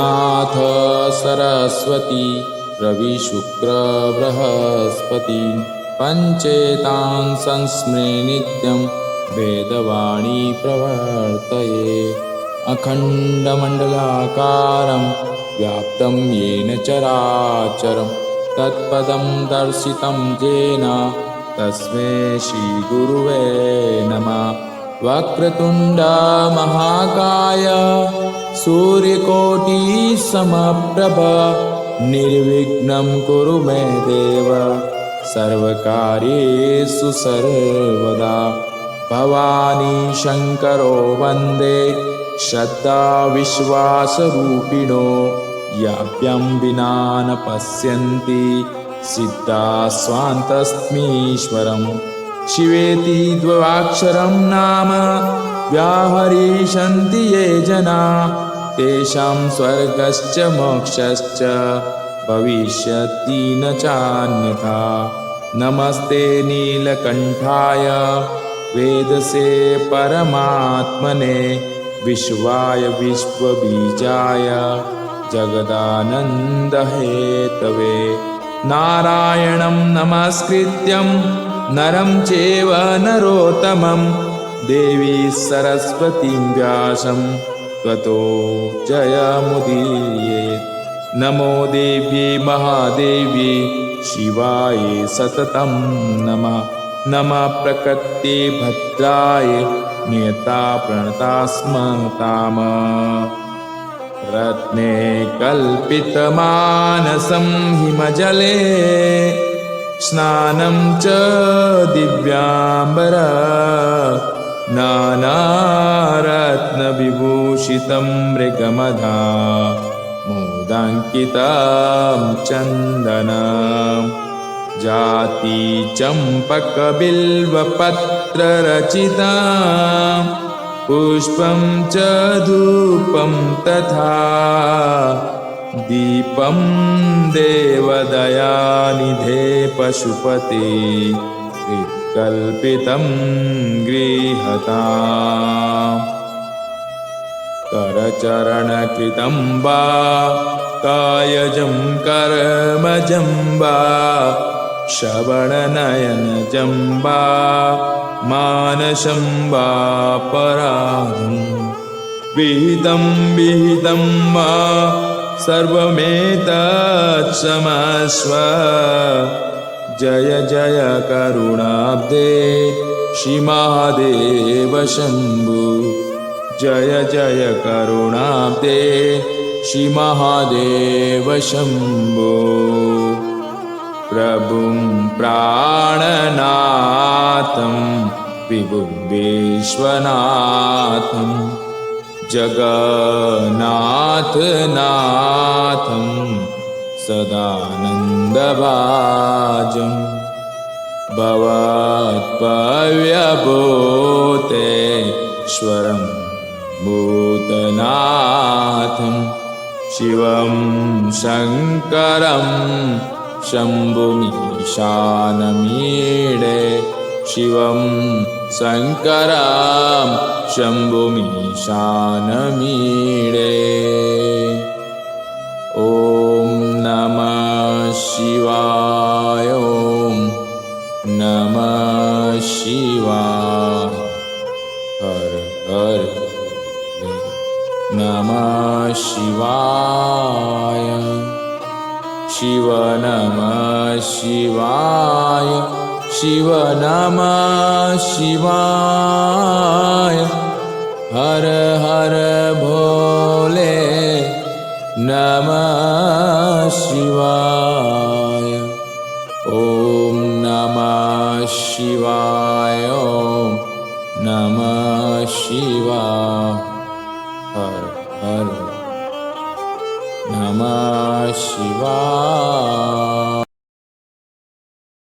नाथ सरस्वती रविशुक्र बृहस्पति पंचेतां संस्मृ नित्यं वेदवाणी प्रवर्तये। अखण्डमण्डलाकारं व्याप्तं येन चराचरं तत्पदं दर्शितं येन तस्मै श्रीगुरुवे नमः। वक्रतुण्ड महाकाय सूर्यकोटिसमप्रभ निर्विघ्नं कुरु मे देव सर्वकार्येषु सर्वदा। भवानी शङ्करो वन्दे श्रद्धा विश्वासरूपिणो याभ्यां विना न पश्यन्ति सिद्धाः स्वान्तस्मीश्वरम्। शिवेति द्व्यक्षरं नाम व्याहरिषन्ति ये जना तेषां स्वर्गश्च मोक्षश्च भविष्यति न चान्यथा। नमस्ते नीलकण्ठाय वेदसे परमात्मने विश्वाय विश्वबीजाय जगदानन्दहेतवे। नारायणं नमस्कृत्यं नरं चैव नरोत्तमं देवी सरस्वतीं व्यासं ततो जयमुदीरयेत्। नमो देव्यै महादेव्यै शिवाय सततं नमः। नमः प्रकृते भद्राय नियता प्रणतास्मताम। रत्ने कल्पितमानसं हिमजले स्नानं च दिव्याम्बर नानारत्नविभूषितं मृगमधा मोदाङ्कितं चन्दनं। जाति चम्पकबिल्वपत्ररचितं पुष्पं च धूपं तथा दीपं देवदयानिधे पशुपते कल्पितं गृहताम्। करचरणकृतं वा कायजं कर्मजं वा श्रवणनयनजं वा मानसं वा पराधं विहितं वा सर्वमेतत्क्षमस्व। जय जय करुणाब्धे श्रीमहादेव शम्भो। जय जय करुणाब्धे श्रीमहादेव शम्भो। प्रभुं प्राणनाथं विभुं विश्वनाथं जगन्नाथनाथं सदानन्दभाजं भवत्पव्यभूतेश्वरं भूतनाथं शिवं शङ्करं शम्भुमीशानमीडे। शिवं शङ्करं शम्भुमीशानमीडे। ॐ नमः शिवाय। ॐ नमः शिवाय। हर हर नमः शिवाय। शिव नमः शिवाय। शिव नमः शिवाय। हर हर भोले नमः शिवाय। ॐ नमः शिवाय। ॐ नमः शिवाय। हर हर नमः शिवाय।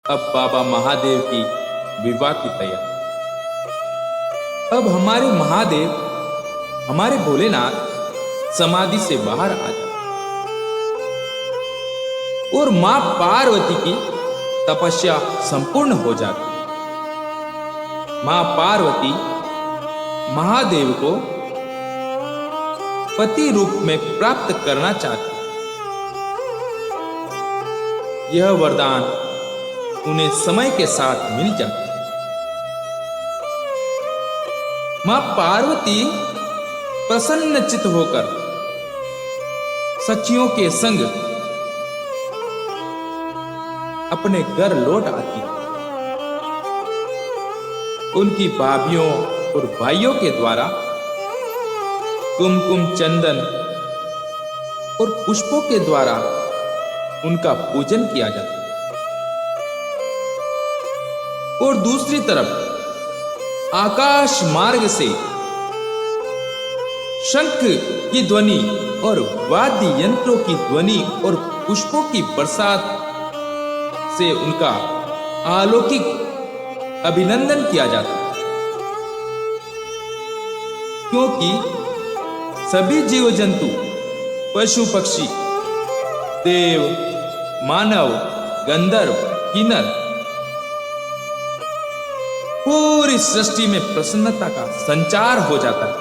अब बाबा महादेव की विवाह की तैयारी। अब हमारे महादेव, हमारे भोलेनाथ समाधि से बाहर आ जाते और मां पार्वती की तपस्या संपूर्ण हो जाती। मां पार्वती महादेव को पति रूप में प्राप्त करना चाहती। यह वरदान उन्हें समय के साथ मिल जाता। मां पार्वती प्रसन्नचित होकर सखियों के संग अपने घर लौट आती। उनकी भाभियों और भाइयों के द्वारा कुमकुम, चंदन और पुष्पों के द्वारा उनका पूजन किया जाता। और दूसरी तरफ आकाश मार्ग से शंख की ध्वनि और वाद्य यंत्रों की ध्वनि और पुष्पों की बरसात से उनका अलौकिक अभिनंदन किया जाता। क्योंकि सभी जीव जंतु, पशु पक्षी, देव, मानव, गंधर्व, किन्नर, पूरी सृष्टि में प्रसन्नता का संचार हो जाता है।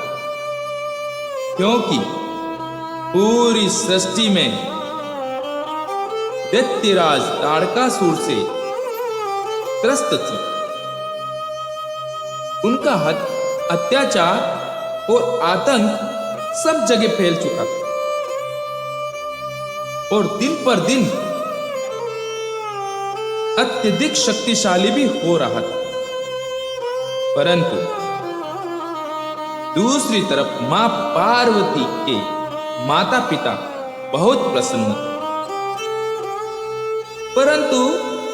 क्योंकि पूरी सृष्टि में दैत्यराज ताड़कासुर से त्रस्त थी। उनका अत्याचार और आतंक सब जगह फैल चुका था और दिन पर दिन अत्यधिक शक्तिशाली भी हो रहा था। परंतु दूसरी तरफ मां पार्वती के माता पिता बहुत प्रसन्न थे। परंतु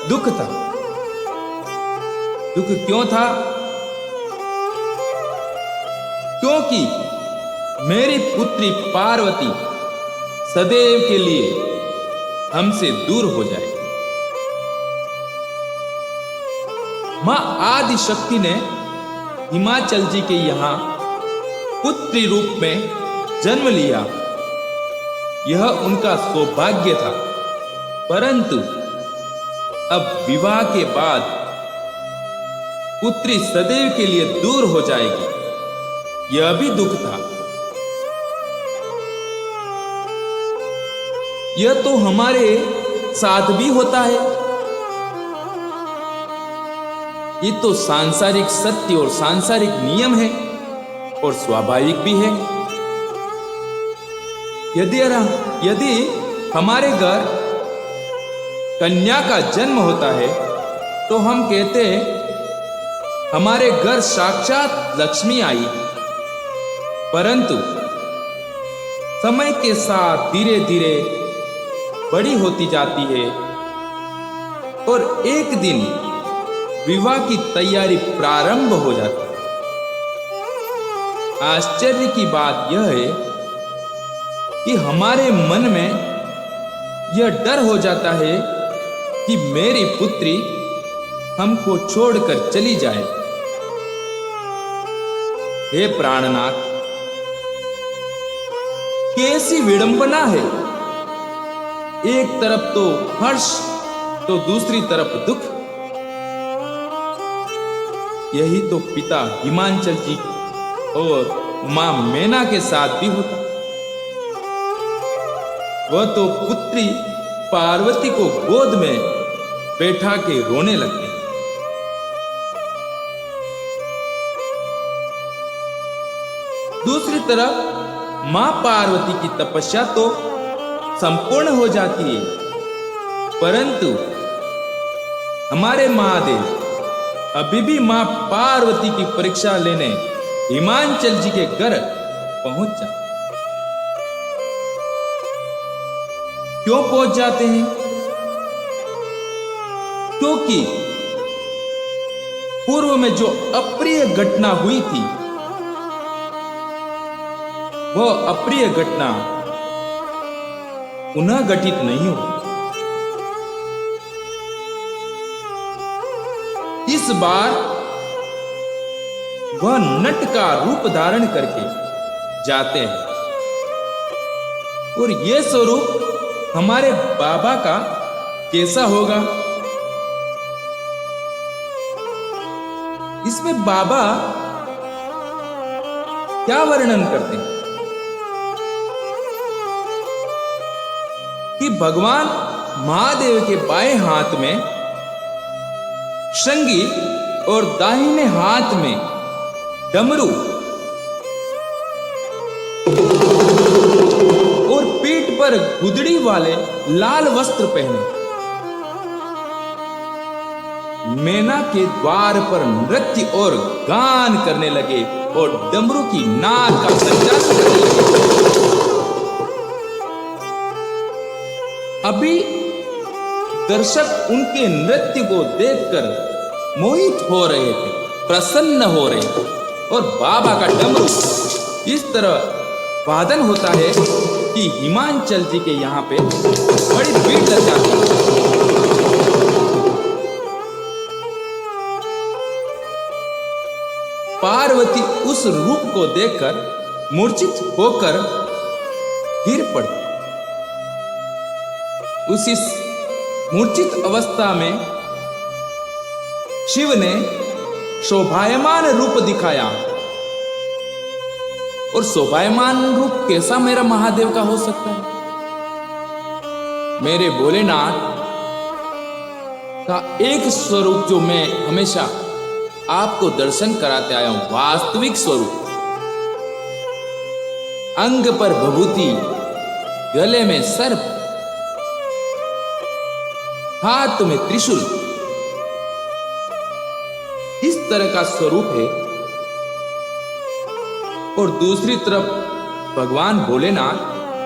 दुख था। दुख क्यों था? क्योंकि मेरी पुत्री पार्वती सदैव के लिए हमसे दूर हो जाए। मां आदि शक्ति ने हिमाचल जी के यहां पुत्री रूप में जन्म लिया। यह उनका सौभाग्य था। परंतु अब विवाह के बाद पुत्री सदैव के लिए दूर हो जाएगी, यह भी दुख था। यह तो हमारे साथ भी होता है। ये तो सांसारिक सत्य और सांसारिक नियम है और स्वाभाविक भी है। यदि हमारे घर कन्या का जन्म होता है तो हम कहते हैं हमारे घर साक्षात लक्ष्मी आई। परंतु समय के साथ धीरे धीरे बड़ी होती जाती है और एक दिन विवाह की तैयारी प्रारंभ हो जाती है। आश्चर्य की बात यह है कि हमारे मन में यह डर हो जाता है कि मेरी पुत्री हमको छोड़कर चली जाए। हे प्राणनाथ, कैसी विडंबना है। एक तरफ तो हर्ष तो दूसरी तरफ दुख। यही तो पिता हिमांचल जी और मां मैना के साथ भी होता। वह तो पुत्री पार्वती को गोद में बैठा के रोने लगते। दूसरी तरफ मां पार्वती की तपस्या तो संपूर्ण हो जाती है। परंतु हमारे महादेव अभी भी मां पार्वती की परीक्षा लेने हिमांचल जी के घर पहुंच जाते। क्यों पहुंच जाते हैं? क्योंकि पूर्व में जो अप्रिय घटना हुई थी वह अप्रिय घटना पुनः घटित नहीं हो। इस बार वह नट का रूप धारण करके जाते हैं और यह स्वरूप हमारे बाबा का कैसा होगा? इसमें बाबा क्या वर्णन करते हैं? कि भगवान महादेव के बाएं हाथ में श्रृंगी और दाहिने हाथ में डमरू और पीठ पर गुदड़ी वाले लाल वस्त्र पहने मैना के द्वार पर नृत्य और गान करने लगे और डमरू की नाद का संचार करने लगे। अभी दर्शक उनके नृत्य को देखकर मोहित हो रहे थे, प्रसन्न हो रहे थे और बाबा का डमरू इस तरह वादन होता है कि हिमाचल जी के यहाँ पे बड़ी भीड़ लग जाती है। पार्वती उस रूप को देखकर मूर्छित होकर गिर पड़ी। उसी मूर्छित अवस्था में शिव ने शोभायमान रूप दिखाया। और शोभायमान रूप कैसा मेरा महादेव का हो सकता है? मेरे भोलेनाथ का एक स्वरूप जो मैं हमेशा आपको दर्शन कराते आया हूं, वास्तविक स्वरूप। अंग पर भभूति, गले में सर्प, हाथ में त्रिशूल, इस तरह का स्वरूप है। और दूसरी तरफ भगवान भोलेनाथ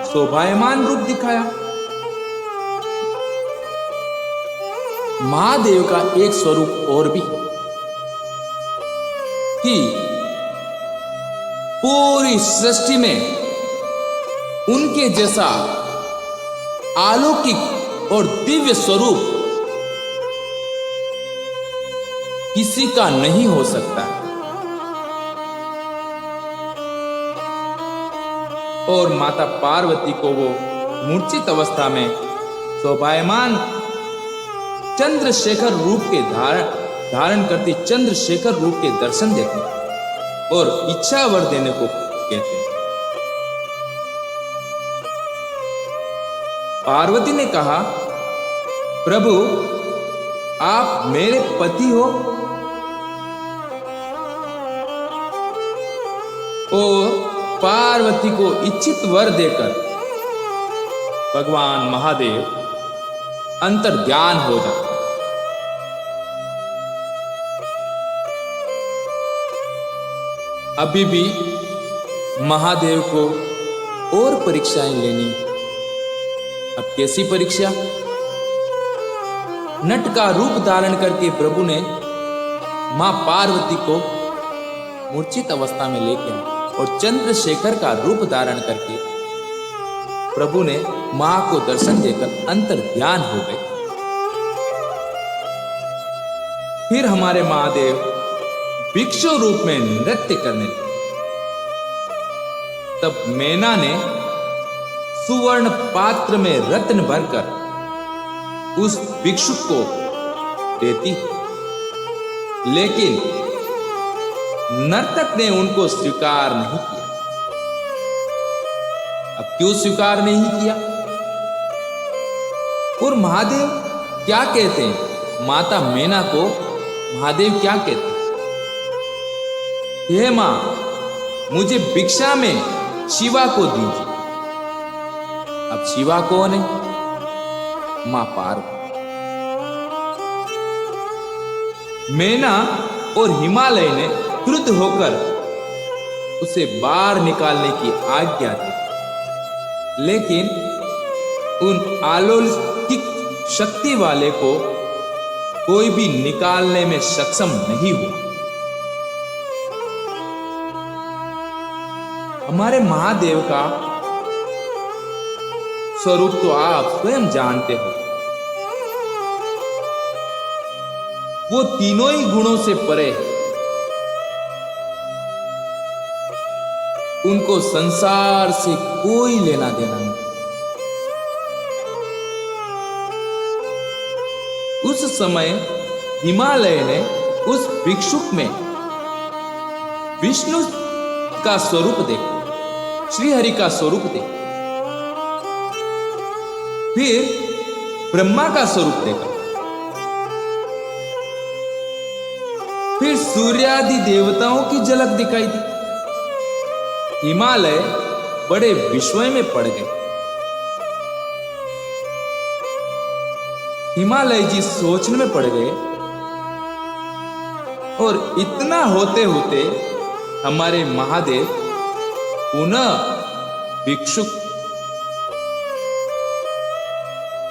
शोभायमान रूप दिखाया। महादेव का एक स्वरूप और भी कि पूरी सृष्टि में उनके जैसा अलौकिक और दिव्य स्वरूप किसी का नहीं हो सकता। और माता पार्वती को वो मूर्छित अवस्था में शोभायमान चंद्रशेखर रूप के धारण करती चंद्रशेखर रूप के दर्शन देते और इच्छा वर देने को कहते हैं। पार्वती ने कहा, प्रभु आप मेरे पति हो और पार्वती को इच्छित वर देकर भगवान महादेव अंतर्ध्यान हो जाते। अभी भी महादेव को और परीक्षाएं लेनी। अब कैसी परीक्षा? नट का रूप धारण करके प्रभु ने मां पार्वती को मूर्छित अवस्था में लेके और चंद्रशेखर का रूप धारण करके प्रभु ने मां को दर्शन देकर अंतर्ध्यान हो गए। फिर हमारे महादेव भिक्षु रूप में नृत्य करने लगे। तब मैना ने सुवर्ण पात्र में रत्न भरकर उस भिक्षुक को देती, लेकिन नर्तक ने उनको स्वीकार नहीं किया। अब क्यों स्वीकार नहीं किया? और महादेव क्या कहते हैं? माता मैना को महादेव क्या कहते हैं? हे मां, मुझे भिक्षा में शिवा को दीजिए। अब शिवा कौन है? मां पार्वती। मैना और हिमालय ने क्रुद्ध होकर उसे बाहर निकालने की आज्ञा दी, लेकिन उन अलौकिक शक्ति वाले को कोई भी निकालने में सक्षम नहीं हुआ। हमारे महादेव का स्वरूप तो आप स्वयं जानते हो। वो तीनों ही गुणों से परे है। उनको संसार से कोई लेना देना नहीं। उस समय हिमालय ने उस भिक्षुक में विष्णु का स्वरूप देखा, श्री हरि का स्वरूप देखा। फिर ब्रह्मा का स्वरूप देखा। फिर सूर्यादि देवताओं की झलक दिखाई दी। हिमालय बड़े विस्मय में पड़ गए। हिमालय जी सोचने में पड़ गए और इतना होते होते हमारे महादेव पुनः भिक्षुक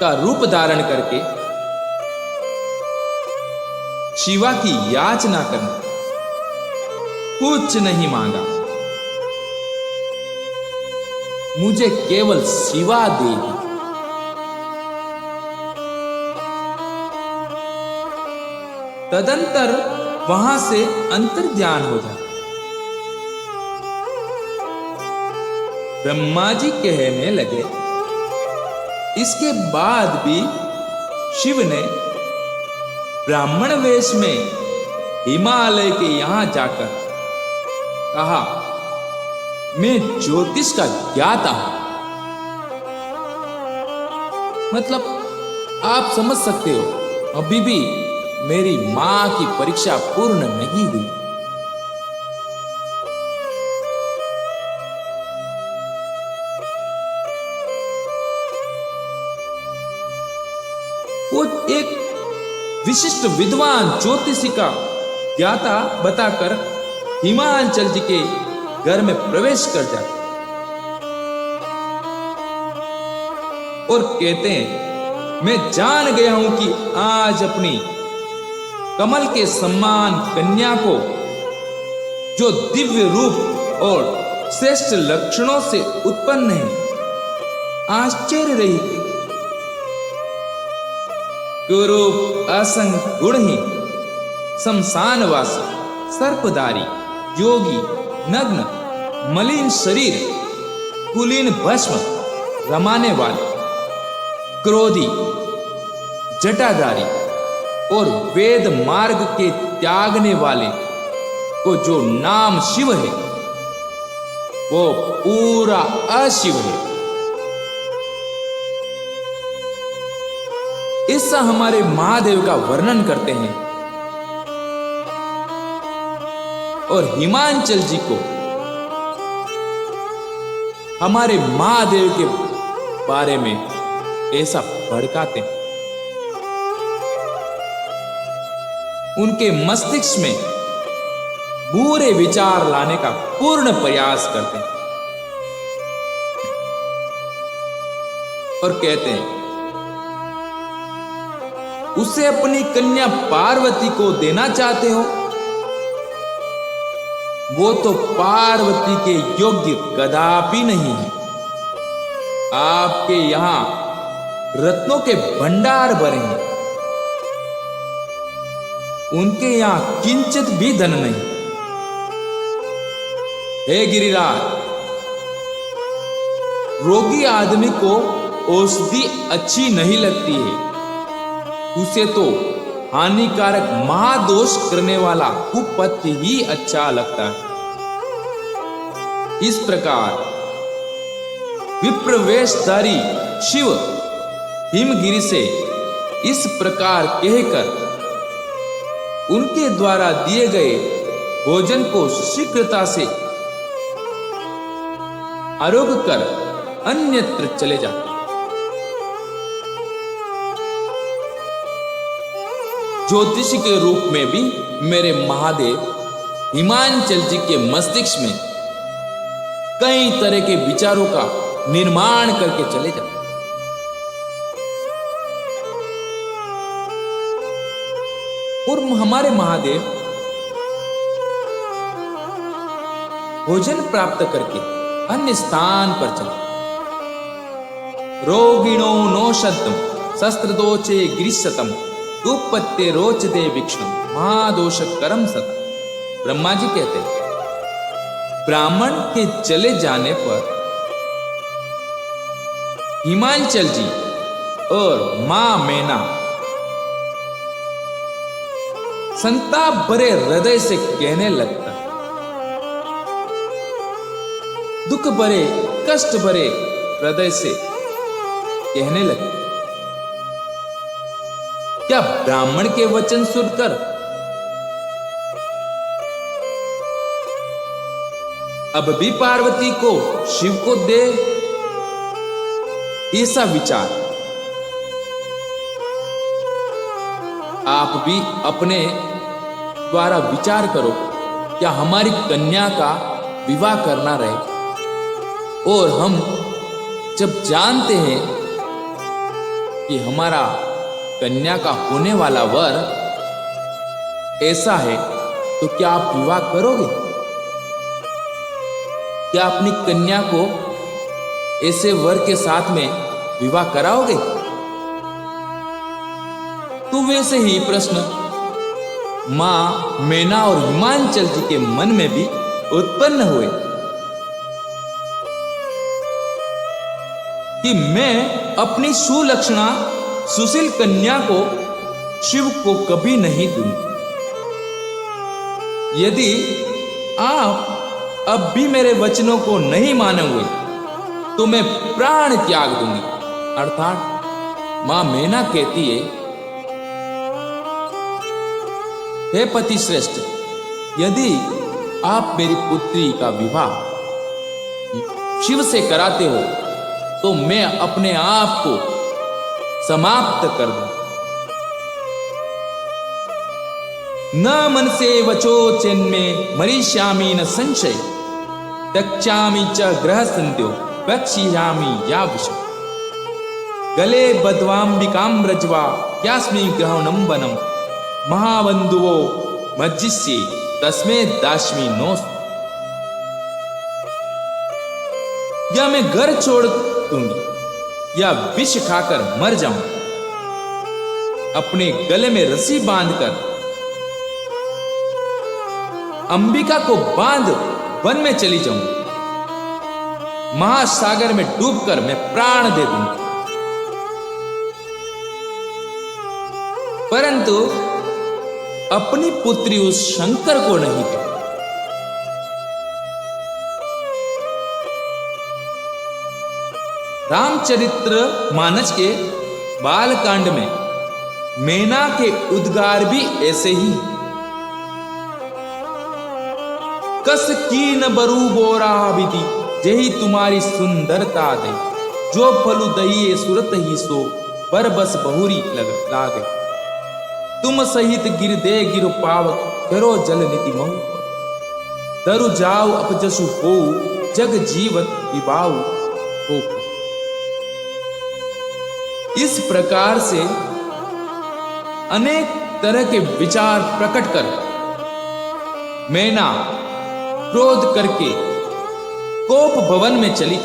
का रूप धारण करके शिवा की याचना करना, कुछ नहीं मांगा, मुझे केवल शिवा देगी। तदंतर वहां से अंतर्ध्यान हो जाता। ब्रह्मा जी कहने लगे, इसके बाद भी शिव ने ब्राह्मण वेश में हिमालय के यहां जाकर कहा, मैं ज्योतिष का ज्ञाता हूं। मतलब आप समझ सकते हो, अभी भी मेरी मां की परीक्षा पूर्ण नहीं हुई। वो एक विशिष्ट विद्वान ज्योतिषी का ज्ञाता बताकर हिमांचल जी के घर में प्रवेश कर जाते और कहते हैं, मैं जान गया हूं कि आज अपनी कमल के समान कन्या को, जो दिव्य रूप और श्रेष्ठ लक्षणों से उत्पन्न है, आश्चर्य रही थी। कुरूप असंग गुणहीन, शमशानवासी, सर्पधारी, योगी, नग्न, मलिन शरीर, कुलीन भस्म रमाने वाले, क्रोधी, जटाधारी और वेद मार्ग के त्यागने वाले को जो नाम शिव है, वो पूरा अशिव है। ऐसा हमारे महादेव का वर्णन करते हैं और हिमांचल जी को हमारे महादेव के बारे में ऐसा भड़काते हैं। उनके मस्तिष्क में बुरे विचार लाने का पूर्ण प्रयास करते हैं और कहते हैं, उसे अपनी कन्या पार्वती को देना चाहते हो, वो तो पार्वती के योग्य कदापि नहीं है। आपके यहां रत्नों के भंडार भरे हैं, उनके यहां किंचित भी धन नहीं। हे गिरिराज, रोगी आदमी को औषधि अच्छी नहीं लगती है, उसे तो हानिकारक महादोष करने वाला कुपथ्य ही अच्छा लगता है। इस प्रकार विप्रवेशधारी शिव हिमगिरी से इस प्रकार कहकर उनके द्वारा दिए गए भोजन को शीघ्रता से आरोग्य कर अन्यत्र चले जाते। ज्योतिषी के रूप में भी मेरे महादेव हिमांचल जी के मस्तिष्क में कई तरह के विचारों का निर्माण करके चले जाते। और हमारे महादेव भोजन प्राप्त करके अन्य स्थान पर चले। रोगिणो नोषद्धम शस्त्रदोचे गिरिशतम दुपत्ते रोच दे विक्षण महादोष करम सता। ब्रह्मा जी कहते हैं, ब्राह्मण के चले जाने पर हिमांचल जी और मां मैना संताप भरे हृदय से कहने लगता, दुख भरे कष्ट भरे हृदय से कहने लगी, क्या ब्राह्मण के वचन सुनकर अब भी पार्वती को शिव को दे? ऐसा विचार आप भी अपने द्वारा विचार करो। क्या हमारी कन्या का विवाह करना रहे और हम जब जानते हैं कि हमारा कन्या का होने वाला वर ऐसा है, तो क्या आप विवाह करोगे? क्या अपनी कन्या को ऐसे वर के साथ में विवाह कराओगे? तो वैसे ही प्रश्न मां मैना और हिमांचल जी के मन में भी उत्पन्न हुए कि मैं अपनी सुलक्षणा सुशील कन्या को शिव को कभी नहीं दूंगी। यदि आप अब भी मेरे वचनों को नहीं मानोगे तो मैं प्राण त्याग दूंगी। अर्थात मां मैना कहती है, हे पति श्रेष्ठ, यदि आप मेरी पुत्री का विवाह शिव से कराते हो तो मैं अपने आप को समाप्त कर दूं। न मन से वचो चिन्मे मरीष्यामि न संशय, दक्षामि च ग्रह संध्यो वक्ष्यामि या विषम। गले बध्वाम्बिकां रज्वा यास्मि ग्रहणं वनम, महाबंधुवो मज्जिष्ये तस्मै दास्मि नो। या मैं घर छोड़ दूंगी या विष खाकर मर जाऊं, अपने गले में रस्सी बांधकर अंबिका को बांध वन में चली जाऊं, महासागर में डूबकर मैं प्राण दे दूंगी। परंतु अपनी पुत्री उस शंकर को नहीं दूं। रामचरित्र मानस के बालकांड में मैना के उद्गार भी ऐसे ही। कस कीन बरू बोरा विधि, जही तुम्हारी सुंदरता दे, जो फलु दहिए सुरत ही सो, पर बस बहुरी लागे। तुम सहित गिर दे गिर पावक, करो जल नीति महु, दरु जाऊ अपजसु हो, जग जीवत विबाऊ हो। इस प्रकार से अनेक तरह के विचार प्रकट कर मैना क्रोध करके कोप भवन में चली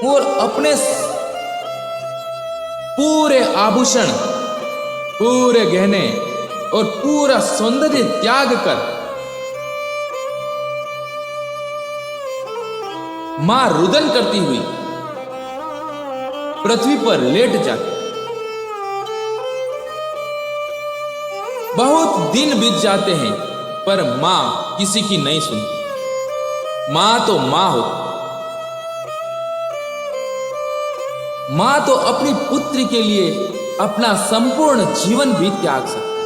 और अपने पूरे आभूषण, पूरे गहने और पूरा सौंदर्य त्याग कर मां रुदन करती हुई पृथ्वी पर लेट जाती। बहुत दिन बीत जाते हैं पर मां किसी की नहीं सुनती। मां तो मां होती। मां तो अपनी पुत्री के लिए अपना संपूर्ण जीवन भी त्याग सकती।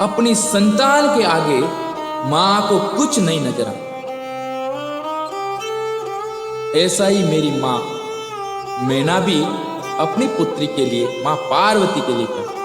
अपनी संतान के आगे मां को कुछ नहीं नजर आता। ऐसा ही मेरी मां मैना भी अपनी पुत्री के लिए, मां पार्वती के लिए करती।